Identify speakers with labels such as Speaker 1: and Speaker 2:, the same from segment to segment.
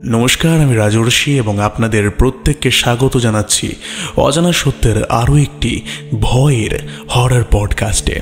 Speaker 1: নমস্কার, আমি রাজর্ষি এবং আপনাদের প্রত্যেককে স্বাগত জানাচ্ছি অজানা সত্যের আরও একটি ভয়ের হরর পডকাস্টে।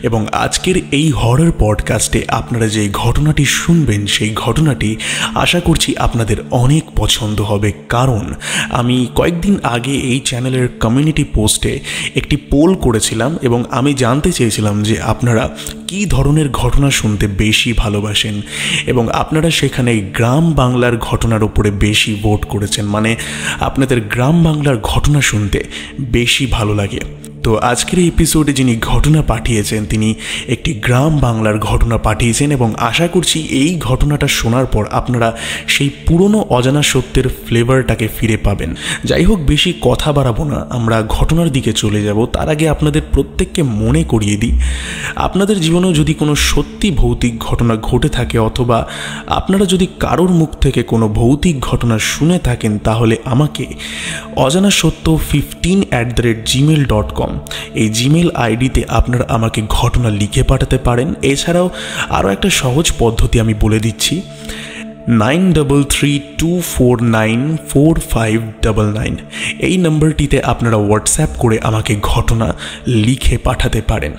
Speaker 1: এবং আজকের এই হরর পডকাস্টে আপনারা যে ঘটনাটি শুনবেন সেই ঘটনাটি আশা করছি আপনাদের অনেক পছন্দ হবে, কারণ আমি কয়েকদিন আগে এই চ্যানেলের কমিউনিটি পোস্টে একটি পোল করেছিলাম এবং আমি জানতে চেয়েছিলাম যে আপনারা কী ধরনের ঘটনা শুনতে বেশি ভালোবাসেন, এবং আপনারা সেখানে গ্রাম বাংলার ঘটনার উপরে বেশি ভোট করেছেন, মানে আপনাদের গ্রাম বাংলার ঘটনা শুনতে বেশি ভালো লাগে। তো আজকের এই এপিসোডে যিনি ঘটনা পাঠিয়েছেন তিনি একটি গ্রাম বাংলার ঘটনা পাঠিয়েছেন এবং আশা করছি এই ঘটনাটা শোনার পর আপনারা সেই পুরনো অজানা সত্যের ফ্লেভারটাকে ফিরে পাবেন। যাই হোক, বেশি কথা বাড়াবো না, আমরা ঘটনার দিকে চলে যাব। তার আগে আপনাদের প্রত্যেককে মনে করিয়ে দিই, আপনাদের জীবনেও যদি কোনো সত্যি ভৌতিক ঘটনা ঘটে থাকে অথবা আপনারা যদি কারোর মুখ থেকে কোনো ভৌতিক ঘটনা শুনে থাকেন, তাহলে আমাকে অজানা সত্য 15@gmail.com এই জিমেল আইডিতে আপনারা আমাকে ঘটনা লিখে পাঠাতে পারেন। এছাড়াও আরও একটা সহজ পদ্ধতি আমি বলে দিচ্ছি, 9332494599 এই নম্বরটিতে আপনারা হোয়াটসঅ্যাপ করে আমাকে ঘটনা লিখে পাঠাতে পারেন।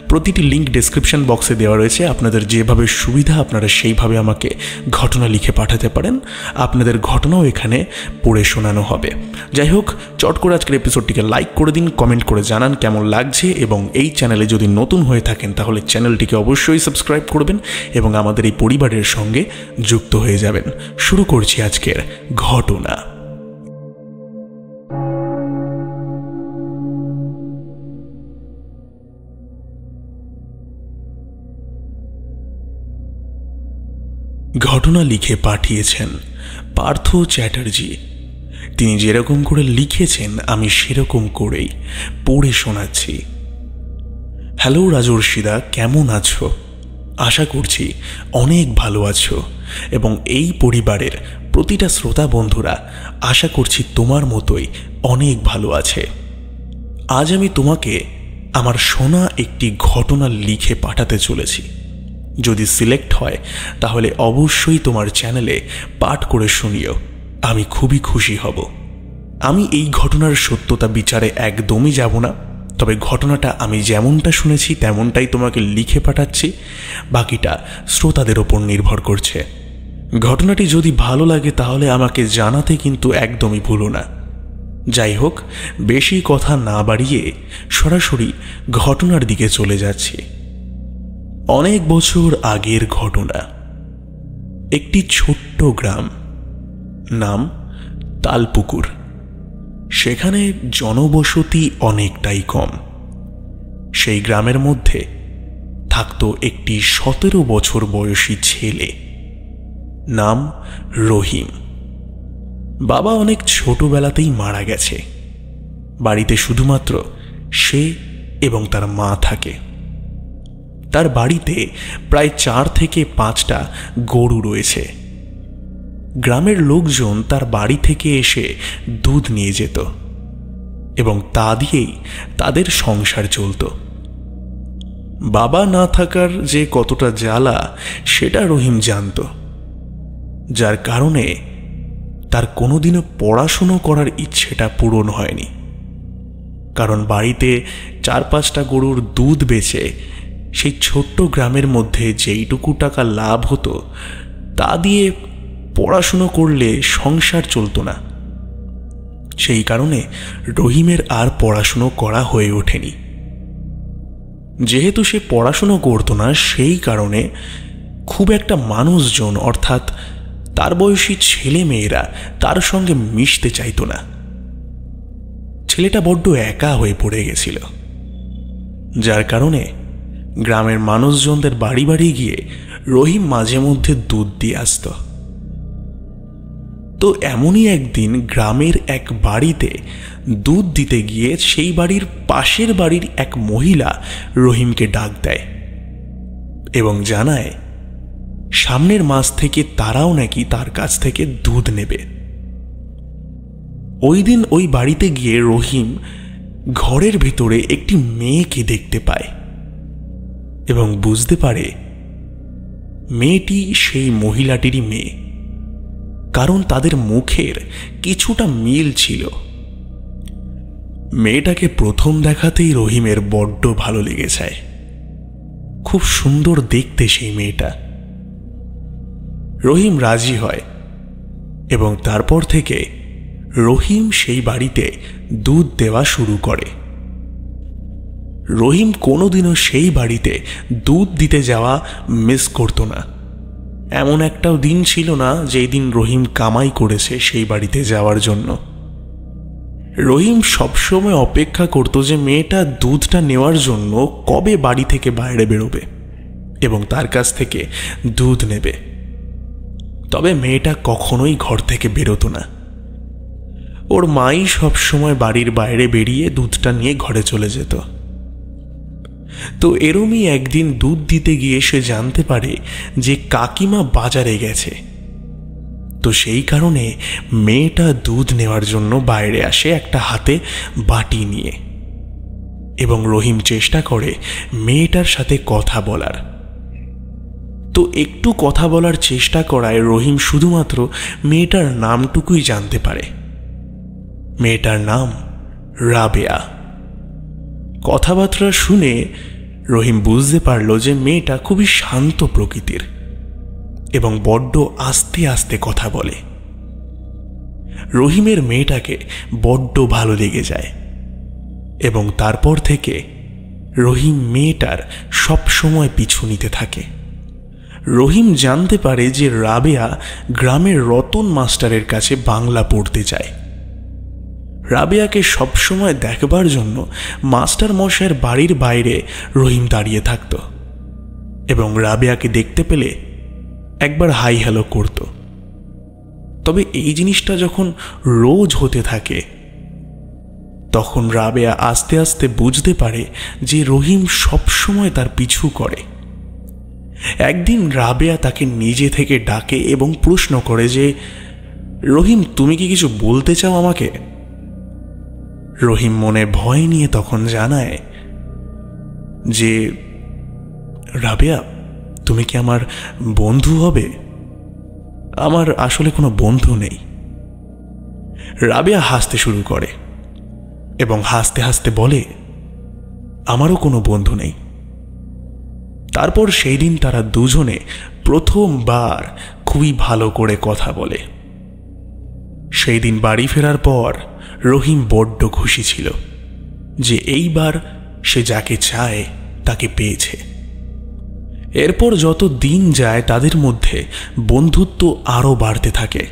Speaker 1: প্রতিটি লিঙ্ক ডেসক্রিপশন বক্সে দেওয়া রয়েছে, আপনাদের যেভাবে সুবিধা আপনারা সেইভাবে আমাকে ঘটনা লিখে পাঠাতে পারেন। আপনাদের ঘটনাও এখানে পড়ে শোনানো হবে। যাই হোক, চট করে আজকের এপিসোডটিকে লাইক করে দিন, কমেন্ট করে জানান কেমন লাগছে, এবং এই চ্যানেলে যদি নতুন হয়ে থাকেন তাহলে চ্যানেলটিকে অবশ্যই সাবস্ক্রাইব করবেন এবং আমাদের এই পরিবারের সঙ্গে যুক্ত হয়ে যাবেন। শুরু করছি আজকের ঘটনা। ঘটনা লিখে পাঠিয়েছেন পার্থ চ্যাটার্জি। তিনি যেরকম করে লিখেছেন আমি সেরকম করেই পড়ে শোনাচ্ছি। হ্যালো রাজর্ষিদা, কেমন আছো? আশা করছি অনেক ভালো আছো এবং এই পরিবারের প্রতিটা শ্রোতা বন্ধুরা আশা করছি তোমার মতোই অনেক ভালো আছে। আজ আমি তোমাকে আমার শোনা একটি ঘটনা লিখে পাঠাতে চলেছি। যদি সিলেক্ট হয় তাহলে অবশ্যই তোমার চ্যানেলে পাঠ করে শুনিও, আমি খুবই খুশি হব। আমি এই ঘটনার সত্যতা বিচারে একদমই যাব না, তবে ঘটনাটা আমি যেমনটা শুনেছি তেমনটাই তোমাকে লিখে পাঠাচ্ছি, বাকিটা শ্রোতাদের ওপর নির্ভর করছে। ঘটনাটি যদি ভালো লাগে তাহলে আমাকে জানাতে কিন্তু একদমই ভুলো না। যাই হোক, বেশি কথা না বাড়িয়ে সরাসরি ঘটনার দিকে চলে যাচ্ছি। অনেক বছর আগের ঘটনা। একটি ছোট্ট গ্রাম, নাম তালপুকুর। সেখানে জনবসতি অনেকটাই কম। সেই গ্রামের মধ্যে থাকত একটি 17 বছর বয়সী ছেলে, নাম রহিম। বাবা অনেক ছোটবেলাতেই মারা গেছে। বাড়িতে শুধুমাত্র সে এবং তার মা থাকে। তার বাড়িতে প্রায় 4 থেকে 5টা গরু রয়েছে। গ্রামের লোকজন তার বাড়ি থেকে এসে দুধ নিয়ে যেত এবং তা দিয়েই তাদের সংসার চলত। বাবা না থাকার যে কতটা জ্বালা সেটা রহিম জানত, যার কারণে তার কোনোদিনও পড়াশুনো করার ইচ্ছেটা পূরণ হয়নি। কারণ বাড়িতে 4-5টা গরুর দুধ বেচে সেই ছোট্ট গ্রামের মধ্যে যেইটুকু টাকা লাভ হতো তা দিয়ে পড়াশুনো করলে সংসার চলতো না। সেই কারণে রহিমের আর পড়াশুনো করা হয়ে ওঠেনি। যেহেতু সে পড়াশুনো করতো না, সেই কারণে খুব একটা মানুষজন অর্থাৎ তার বয়সী ছেলে মেয়েরা তার সঙ্গে মিশতে চাইতো না। ছেলেটা বড্ড একা হয়ে পড়ে গেছিল, যার কারণে গ্রামের মানুষজনদের বাড়ি বাড়ি গিয়ে রহিম মাঝে মধ্যে দুধ দিয়ে আসত। তো এমনই একদিন গ্রামের এক বাড়িতে দুধ দিতে গিয়ে সেই বাড়ির পাশের বাড়ির এক মহিলা রহিমকে ডাক দেয় এবং জানায় সামনের মাস থেকে তারাও নাকি তার কাছ থেকে দুধ নেবে। ওই দিন ওই বাড়িতে গিয়ে রহিম ঘরের ভিতরে একটি মেয়েকে দেখতে পায় এবং বুঝতে পারে মেয়েটি সেই মহিলাটিরই মেয়ে। কারণ তাদের মুখের কিছুটা মিল ছিল। মেয়েটাকে প্রথম দেখাতেই রহিমের বড্ড ভালো লেগে যায়। খুব সুন্দর দেখতে সেই মেয়েটা। রহিম রাজি হয় এবং তারপর থেকে রহিম সেই বাড়িতে দুধ দেওয়া শুরু করে। রহিম কোনোদিনও সেই বাড়িতে দুধ দিতে যাওয়া মিস করত না। এমন একটাও দিন ছিল না যেই দিন রহিম কামাই করেছে সেই বাড়িতে যাওয়ার জন্য। রহিম সবসময় অপেক্ষা করত যে মেয়েটা দুধটা নেওয়ার জন্য কবে বাড়ি থেকে বাইরে বেরোবে এবং তার কাছ থেকে দুধ নেবে। তবে মেয়েটা কখনোই ঘর থেকে বেরোতো না। ওর মাই সবসময় বাড়ির বাইরে বেরিয়ে দুধটা নিয়ে ঘরে চলে যেত। তো এরমই একদিন দুধ দিতে গিয়ে সে জানতে পারে যে কাকিমা বাজারে গেছে। তো সেই কারণে মেয়েটা দুধ নেওয়ার জন্য বাইরে আসে একটা হাতে বাটি নিয়ে, এবং রহিম চেষ্টা করে মেয়েটার সাথে কথা বলার। তো একটু কথা বলার চেষ্টা করায় রহিম শুধুমাত্র মেয়েটার নামটুকুই জানতে পারে। মেয়েটার নাম রাবেয়া। কথাবার্তা শুনে রহিম বুঝতে পারল যে মেয়েটা খুবই শান্ত প্রকৃতির এবং বড্ড আস্তে আস্তে কথা বলে। রহিমের মেয়েটাকে বড্ড ভালো লেগে যায় এবং তারপর থেকে রহিম মেয়েটার সব সময় পিছু নিতে থাকে। রহিম জানতে পারে যে রাবেয়া গ্রামের রতন মাস্টারের কাছে বাংলা পড়তে যায়। রাবেয়াকে সবসময় দেখবার জন্য মাস্টার মশাইয়ের বাড়ির বাইরে রহিম দাঁড়িয়ে থাকত এবং রাবেয়াকে দেখতে পেলে একবার হাই হ্যালো করত। তবে এই জিনিসটা যখন রোজ হতে থাকে তখন রাবেয়া আস্তে আস্তে বুঝতে পারে যে রহিম সবসময় তার পিছু করে। একদিন রাবেয়া তাকে নিজে থেকে ডাকে এবং প্রশ্ন করে যে, রহিম, তুমি কি কিছু বলতে চাও আমাকে? রহিম মনে ভয় নিয়ে তখন জানায় যে, রাবেয়া, তুমি কি আমার বন্ধু হবে? আমার আসলে কোনো বন্ধু নেই। রাবেয়া হাসতে শুরু করে এবং হাসতে হাসতে বলে, আমারও কোনো বন্ধু নেই। তারপর সেই দিন তারা দুজনে প্রথমবার খুবই ভালো করে কথা বলে। সেই দিন বাড়ি ফেরার পর রহিম বড্ড খুশি ছিল যে এইবার সে যাকে চায় তাকে পেয়েছে। এরপর যত দিন যায় তাদের মধ্যে বন্ধুত্ব আরও বাড়তে থাকে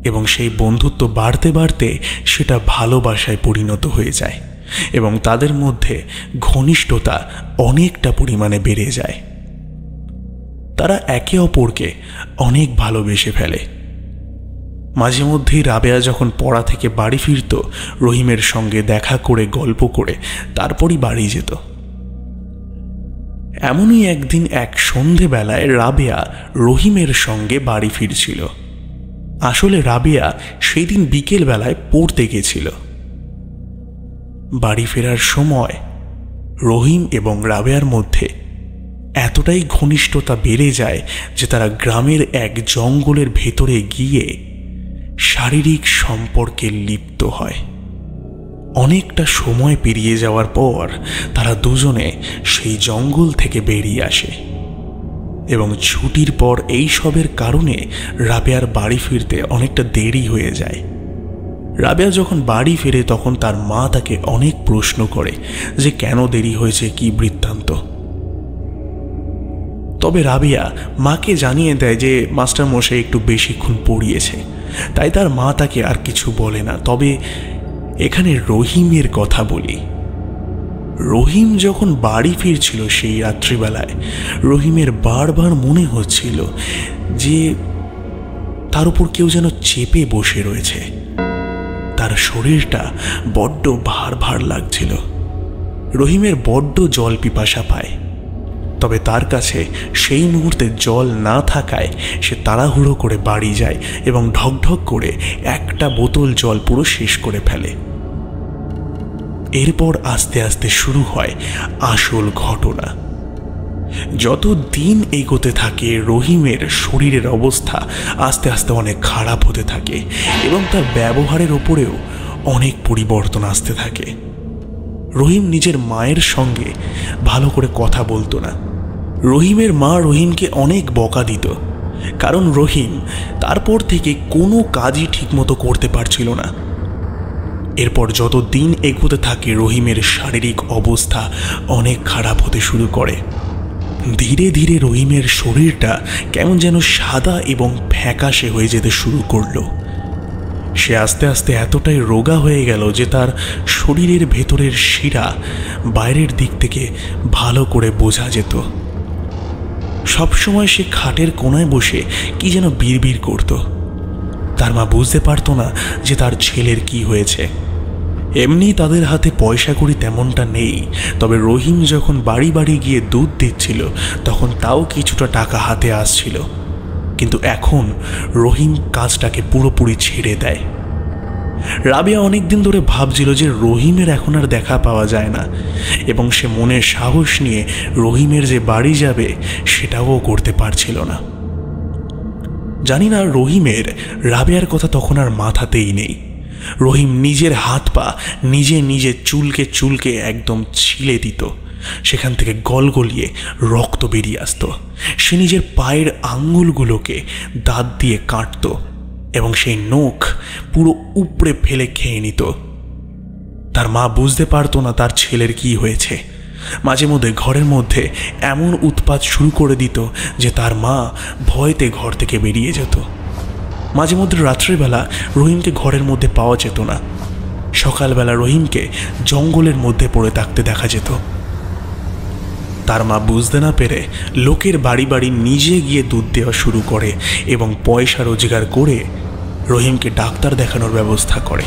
Speaker 1: এবং সেই বন্ধুত্ব বাড়তে বাড়তে সেটা ভালোবাসায় পরিণত হয়ে যায় এবং তাদের মধ্যে ঘনিষ্ঠতা অনেকটা পরিমাণে বেড়ে যায়। তারা একে অপরকে অনেক ভালোবেসে ফেলে। মাঝে মধ্যেই রাবেয়া যখন পড়া থেকে বাড়ি ফিরত, রহিমের সঙ্গে দেখা করে গল্প করে তারপরই বাড়ি যেত। এমনই একদিন এক সন্ধেবেলায় রাবেয়া রহিমের সঙ্গে বাড়ি ফিরছিল। আসলে রাবেয়া সেই দিন বিকেল বেলায় পড়তে গেছিল। বাড়ি ফেরার সময় রহিম এবং রাবেয়ার মধ্যে এতটাই ঘনিষ্ঠতা বেড়ে যায় যে তারা গ্রামের এক জঙ্গলের ভেতরে গিয়ে শারীরিক সম্পর্কে লিপ্ত হয়। অনেকটা সময় পেরিয়ে যাওয়ার পর তারা দুজনে সেই জঙ্গল থেকে বেরিয়ে আসে এবং ছুটির পর এই সবের কারণে রাবেয়ার বাড়ি ফিরতে অনেকটা দেরি হয়ে যায়। রাবেয়া যখন বাড়ি ফেরে তখন তার মা তাকে অনেক প্রশ্ন করে যে কেন দেরি হয়েছে, কি বৃত্তান্ত। তবে রাবেয়া মাকে জানিয়ে দেয় যে মাস্টার মশাই একটু বেশিক্ষণ পড়িয়েছে, তাই তার মা তাকে আর কিছু বলে না। তবে এখানে রহিমের কথা বলি। রহিম যখন বাড়ি ফিরছিল সেই রাত্রিবেলায় রহিমের বারবার মনে হচ্ছিল যে তার উপর কেউ যেন চেপে বসে রয়েছে। তার শরীরটা বড্ড ভার ভার লাগছিল। রহিমের বড্ড জল পিপাসা পায়, তবে তার কাছে সেই মুহূর্তে জল না থাকায় সে তাড়াহুড়ো করে বাড়ি যায় এবং ঢকঢক করে একটা বোতল জল পুরো শেষ করে ফেলে। এরপর আস্তে আস্তে শুরু হয় আসল ঘটনা। যত দিন এগোতে থাকে রহিমের শরীরের অবস্থা আস্তে আস্তে অনেক খারাপ হতে থাকে এবং তার ব্যবহারের ওপরেও অনেক পরিবর্তন আসতে থাকে। রহিম নিজের মায়ের সঙ্গে ভালো করে কথা বলতো না। রহিমের মা রহিমকে অনেক বকা দিত, কারণ রহিম তারপর থেকে কোনো কাজই ঠিকমতো করতে পারছিল না। এরপর যত দিন এগোতে থাকে রহিমের শারীরিক অবস্থা অনেক খারাপ হতে শুরু করে। ধীরে ধীরে রহিমের শরীরটা কেমন যেন সাদা এবং ফ্যাকাশে হয়ে যেতে শুরু করলো। সে আস্তে আস্তে এতটাই রোগা হয়ে গেল যে তার শরীরের ভেতরের শিরা বাইরের দিক থেকে ভালো করে বোঝা যেত। সবসময় সে খাটের কোনায় বসে কি যেন বিড়বিড় করত। তার মা বুঝতে পারতো না যে তার ছেলের কি হয়েছে। এমনি তাদের হাতে পয়সা কড়ি তেমনটা নেই, তবে রহিম যখন বাড়ি বাড়ি গিয়ে দুধ দিচ্ছিল তখন তাও কিছুটা টাকা হাতে আসছিল। কিন্তু এখন রহিম কাজটাকে পুরোপুরি ছেড়ে দেয়। রাবেয়া অনেকদিন ধরে ভাবছিল যে রহিমের এখন আর দেখা পাওয়া যায় না এবং সে মনের সাহস নিয়ে রহিমের যে বাড়ি যাবে সেটাও করতে পারছিল না। জানি না রহিমের রাবেয়ার কথা তখন আর মাথাতেই নেই। রহিম নিজের হাত পা নিজে নিজে চুলকে চুলকে একদম ছিলে দিত। সেখান থেকে গলগলিয়ে রক্ত বেরিয়ে আসত। সে নিজের পায়ের আঙ্গুলগুলোকে দাঁত দিয়ে কাটত এবং সেই নখ পুরো উপড়ে ফেলে খেয়ে নিত। তার মা বুঝতে পারতো না তার ছেলের কি হয়েছে। মাঝে মধ্যে ঘরের মধ্যে এমন উৎপাত শুরু করে দিত যে তার মা ভয়তে ঘর থেকে বেরিয়ে যেত। মাঝে মধ্যে রাত্রিবেলা রহিমকে ঘরের মধ্যে পাওয়া যেত না। সকালবেলা রহিমকে জঙ্গলের মধ্যে পড়ে থাকতে দেখা যেত। তার মা বুঝতে না পেরে লোকের বাড়ি বাড়ি নিজে গিয়ে দুধ দেওয়া শুরু করে এবং পয়সা রোজগার করে রহিমকে ডাক্তার দেখানোর ব্যবস্থা করে।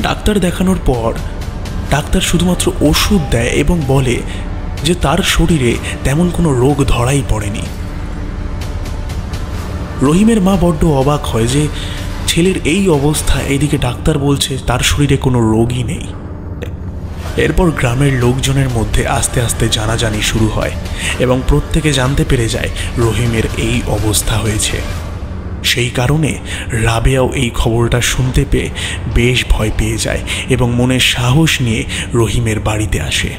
Speaker 1: ডাক্তার দেখানোর পর ডাক্তার শুধুমাত্র ওষুধ দেয় এবং বলে যে তার শরীরে তেমন কোনো রোগ ধরাই পড়েনি। রহিমের মা বড্ড অবাক হয় যে ছেলের এই অবস্থা, এইদিকে ডাক্তার বলছে তার শরীরে কোনো রোগই নেই। এরপর গ্রামের লোকজনের মধ্যে আস্তে আস্তে জানাজানি শুরু হয় এবং প্রত্যেকে জানতে পেরে যায় রহিমের এই অবস্থা হয়েছে। সেই কারণে রাবেয়াও এই খবরটা শুনতে পেয়ে বেশ ভয় পেয়ে যায় এবং মনে সাহস নিয়ে রহিমের বাড়িতে আসে।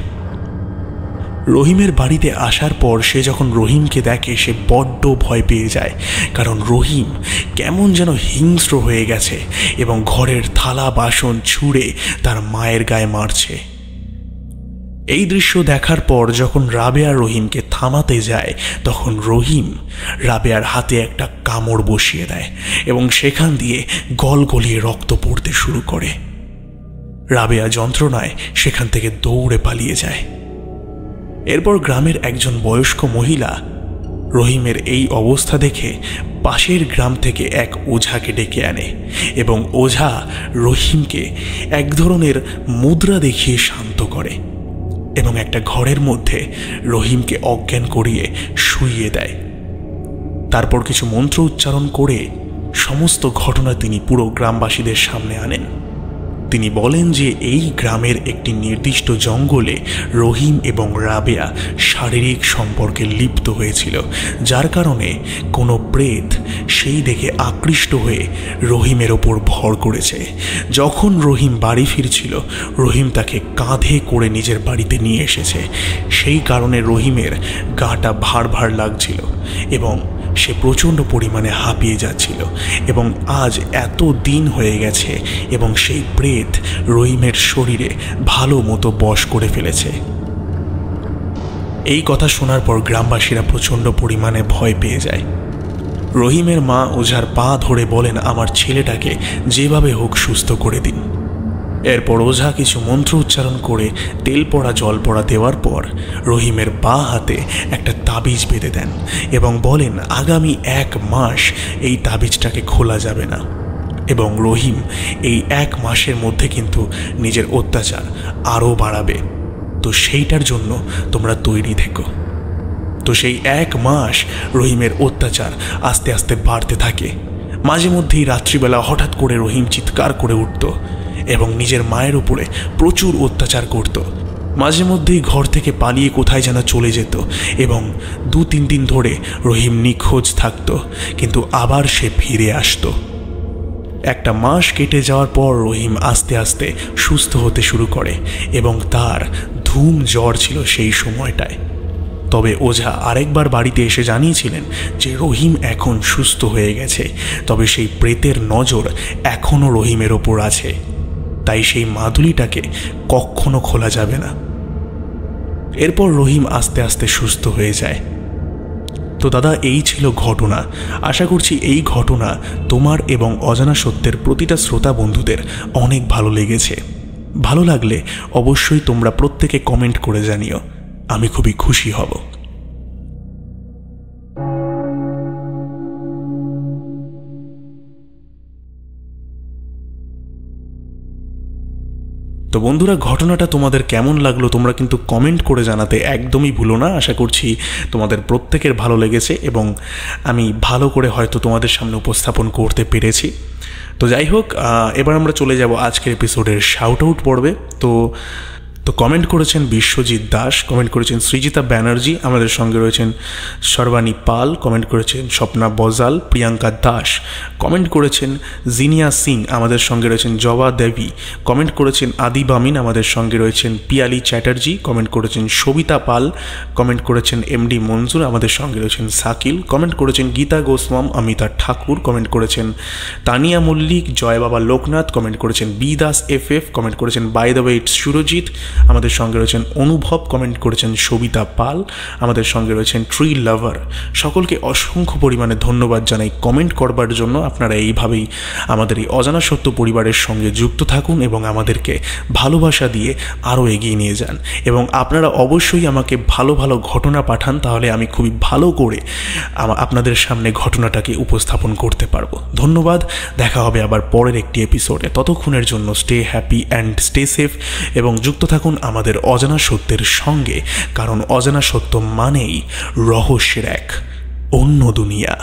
Speaker 1: রহিমের বাড়িতে আসার পর সে যখন রহিমকে দেখে সে বড্ড ভয় পেয়ে যায়, কারণ রহিম কেমন যেন হিংস্র হয়ে গেছে এবং ঘরের থালা বাসন ছুঁড়ে তার মায়ের গায়ে মারছে। এই দৃশ্য দেখার পর যখন রাবেয়া রহিমকে থামাতে যায় তখন রহিম রাবেয়ার হাতে একটা কামড় বসিয়ে দেয় এবং সেখান দিয়ে গলগলিয়ে রক্ত পড়তে শুরু করে। রাবেয়া যন্ত্রণায় সেখান থেকে দৌড়ে পালিয়ে যায়। এরপর গ্রামের একজন বয়স্ক মহিলা রহিমের এই অবস্থা দেখে পাশের গ্রাম থেকে এক ওঝাকে ডেকে আনে এবং ওঝা রহিমকে এক ধরনের মুদ্রা দেখিয়ে শান্ত করে এবং একটা ঘরের মধ্যে রহিমকে অজ্ঞান করিয়ে শুইয়ে দেয়। তারপর কিছু মন্ত্র উচ্চারণ করে সমস্ত ঘটনা তিনি পুরো গ্রামবাসীদের সামনে আনেন। তিনি বলেন যে এই গ্রামের একটি নির্দিষ্ট জঙ্গলে রহিম এবং রাবেয়া শারীরিক সম্পর্কে লিপ্ত হয়েছিল, যার কারণে কোনো প্রেত সেই দেখে আকৃষ্ট হয়ে রহিমের ওপর ভর করেছে। যখন রহিম বাড়ি ফিরছিল রহিম তাকে কাঁধে করে নিজের বাড়িতে নিয়ে এসেছে। সেই কারণে রহিমের গাটা ভার ভার লাগছিল এবং সে প্রচণ্ড পরিমাণে হাঁপিয়ে যাচ্ছিল এবং আজ এত দিন হয়ে গেছে এবং সেই প্রেত রহিমের শরীরে ভালো মতো বশ করে ফেলেছে। এই কথা শোনার পর গ্রামবাসীরা প্রচণ্ড পরিমাণে ভয় পেয়ে যায়। রহিমের মা ওঝার পা ধরে বলেন, আমার ছেলেটাকে যেভাবে হোক সুস্থ করে দিন। এরপর ওঝা কিছু মন্ত্র উচ্চারণ করে তেল পড়া জল পড়া দেওয়ার পর রহিমের বাঁ হাতে একটা তাবিজ বেঁধে দেন এবং বলেন আগামী 1 মাস এই তাবিজটাকে খোলা যাবে না এবং রহিম এই 1 মাসের মধ্যে কিন্তু নিজের অত্যাচার আরও বাড়াবে, তো সেইটার জন্য তোমরা তৈরি থেকো। তো সেই 1 মাস রহিমের অত্যাচার আস্তে আস্তে বাড়তে থাকে। মাঝে মধ্যেই রাত্রিবেলা হঠাৎ করে রহিম চিৎকার করে উঠত এবং নিজের মায়ের উপরে প্রচুর অত্যাচার করত। মাঝে মধ্যেই ঘর থেকে পালিয়ে কোথায় যেন চলে যেত এবং 2-3 দিন ধরে রহিম নিখোঁজ থাকতো, কিন্তু আবার সে ফিরে আসতো। 1 মাস কেটে যাওয়ার পর রহিম আস্তে আস্তে সুস্থ হতে শুরু করে এবং তার ধুম জ্বর ছিল সেই সময়টায়। তবে ওঝা আরেকবার বাড়িতে এসে জানিয়েছিলেন যে রহিম এখন সুস্থ হয়ে গেছে, তবে সেই প্রেতের নজর এখনও রহিমের ওপর আছে, তাই সেই মাদুলিটাকে কখনো খোলা যাবে না। এরপর রহিম আস্তে আস্তে সুস্থ হয়ে যায়। তো দাদা, এই ছিল ঘটনা। আশা করছি এই ঘটনা তোমার এবং অজানা সত্যের প্রতিটা শ্রোতা বন্ধুদের অনেক ভালো লেগেছে। ভালো লাগলে অবশ্যই তোমরা প্রত্যেকে কমেন্ট করে জানিও, আমি খুবই খুশি হব। তো বন্ধুরা, ঘটনাটা তোমাদের কেমন লাগলো তোমরা কিন্তু কমেন্ট করে জানাতে একদমই ভুলো না। আশা করছি তোমাদের প্রত্যেকের ভালো লেগেছে এবং আমি ভালো করে হয়তো তোমাদের সামনে উপস্থাপন করতে পেরেছি। তো যাই হোক, এবার আমরা চলে যাব আজকের এপিসোডের শাউট আউট পর্বে। তো কমেন্ট করেছেন বিশ্বজিৎ দাস, কমেন্ট করেছেন সৃজিতা ব্যানার্জি, আমাদের সঙ্গে রয়েছেন সর্বাণী পাল, কমেন্ট করেছেন স্বপ্না বজাল, প্রিয়াঙ্কা দাস, কমেন্ট করেছেন জিনিয়া সিং, আমাদের সঙ্গে রয়েছেন জবা দেবী, কমেন্ট করেছেন আদি বামিন, আমাদের সঙ্গে রয়েছেন পিয়ালি চ্যাটার্জি, কমেন্ট করেছেন সবিতা পাল, কমেন্ট করেছেন এমডি মনজুর, আমাদের সঙ্গে রয়েছেন সাকিল, কমেন্ট করেছেন গীতা গোস্বাম, অমিতা ঠাকুর, কমেন্ট করেছেন তানিয়া মল্লিক, জয় বাবা লোকনাথ, কমেন্ট করেছেন বি দাস FF, কমেন্ট করেছেন by the way it's Surajit, আমাদের সঙ্গে রয়েছেন অনুভব, কমেন্ট করেছেন সবিতা পাল, আমাদের সঙ্গে রয়েছেন ট্রি লাভার। সকলকে অসংখ্য পরিমাণে ধন্যবাদ জানাই কমেন্ট করবার জন্য। আপনারা এইভাবেই আমাদের এই অজানা সত্য পরিবারের সঙ্গে যুক্ত থাকুন এবং আমাদেরকে ভালোবাসা দিয়ে আরও এগিয়ে নিয়ে যান, এবং আপনারা অবশ্যই আমাকে ভালো ভালো ঘটনা পাঠান, তাহলে আমি খুবই ভালো করে আপনাদের সামনে ঘটনাটাকে উপস্থাপন করতে পারবো। ধন্যবাদ, দেখা হবে আবার পরের একটি এপিসোডে। ততক্ষণের জন্য stay happy and stay safe এবং যুক্ত থাকুন আমাদের অজানা সত্যের সঙ্গে, কারণ অজানা সত্য মানেই রহস্যের এক অন্য দুনিয়া।